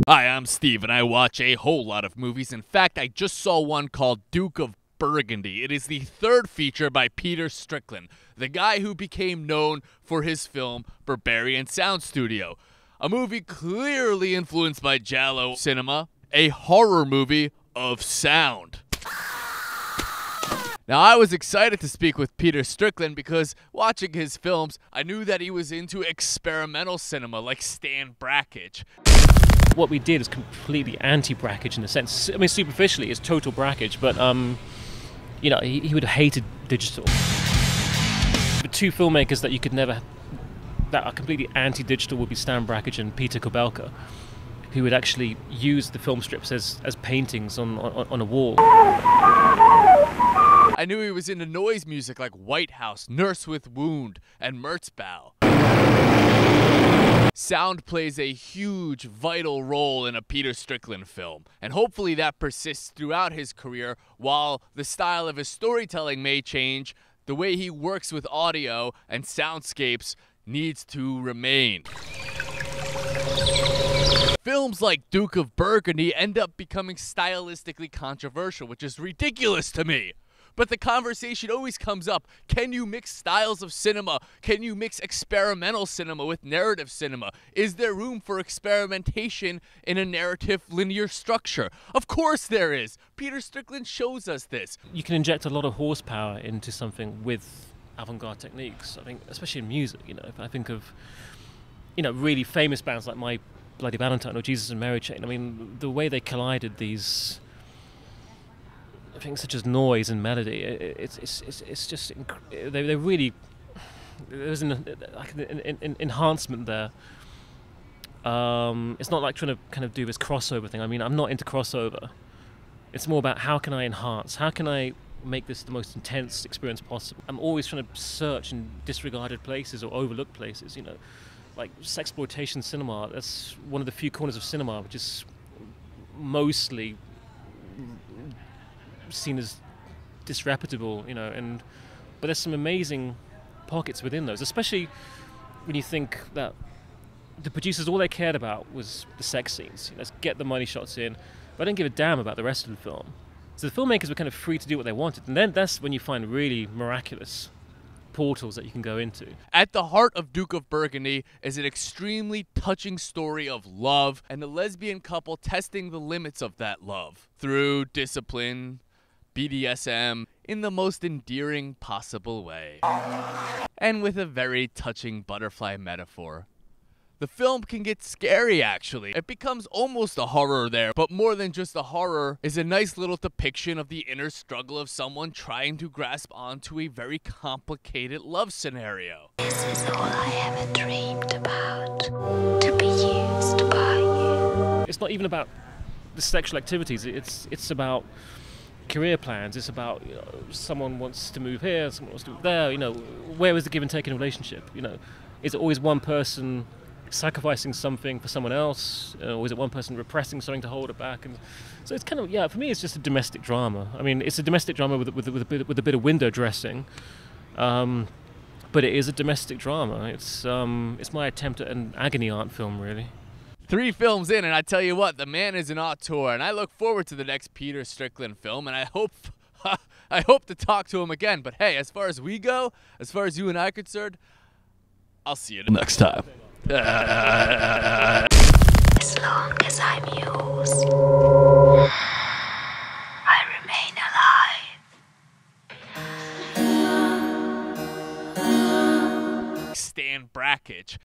Hi, I'm Steve, and I watch a whole lot of movies. In fact, I just saw one called Duke of Burgundy. It is the third feature by Peter Strickland, the guy who became known for his film Barbarian Sound Studio, a movie clearly influenced by Giallo cinema, a horror movie of sound. Now, I was excited to speak with Peter Strickland because watching his films, I knew that he was into experimental cinema like Stan Brakhage. What we did is completely anti-Brakhage in a sense. I mean, superficially, it's total Brakhage, but you know, he would have hated digital. The two filmmakers that you could never, that are completely anti-digital, would be Stan Brakhage and Peter Kobelka, who would actually use the film strips as paintings on a wall. I knew he was into noise music like White House, Nurse with Wound, and Merzbow. Sound plays a huge, vital role in a Peter Strickland film, and hopefully that persists throughout his career. While the style of his storytelling may change, the way he works with audio and soundscapes needs to remain. Films like Duke of Burgundy end up becoming stylistically controversial, which is ridiculous to me. But the conversation always comes up. Can you mix styles of cinema? Can you mix experimental cinema with narrative cinema? Is there room for experimentation in a narrative linear structure? Of course there is. Peter Strickland shows us this. You can inject a lot of horsepower into something with avant-garde techniques. I think, especially in music, you know, if I think of, you know, really famous bands like My Bloody Valentine or Jesus and Mary Chain. I mean, the way they collided these things such as noise and melody, it's just they really, there's an enhancement there. It's not like trying to kind of do this crossover thing. I mean, I'm not into crossover. It's more about how can I enhance, how can I make this the most intense experience possible. I'm always trying to search in disregarded places or overlooked places, you know, like sexploitation cinema. That's one of the few corners of cinema which is mostly seen as disreputable, you know, but there's some amazing pockets within those, especially when you think that the producers, all they cared about was the sex scenes. Let's get the money shots in, but I didn't give a damn about the rest of the film. So the filmmakers were kind of free to do what they wanted, and then that's when you find really miraculous portals that you can go into. At the heart of Duke of Burgundy is an extremely touching story of love and the lesbian couple testing the limits of that love through discipline, BDSM, in the most endearing possible way. And with a very touching butterfly metaphor. The film can get scary, actually. It becomes almost a horror there, but more than just a horror is a nice little depiction of the inner struggle of someone trying to grasp onto a very complicated love scenario. This is all I ever dreamed about, to be used by you. It's not even about the sexual activities, it's about career plans. It's about, you know, someone wants to move here, someone wants to move there, you know, where is the give and take in a relationship? You know, is it always one person sacrificing something for someone else, or is it one person repressing something to hold it back? And so it's kind of, yeah, for me it's just a domestic drama. I mean, it's a domestic drama with a bit of window dressing, but it is a domestic drama. It's my attempt at an agony aunt film, really. 3 films in, and I tell you what, the man is an auteur, and I look forward to the next Peter Strickland film, and I hope to talk to him again. But hey, as far as we go, as far as you and I are concerned, I'll see you next time. As long as I'm yours, I remain alive. Stan Brakhage.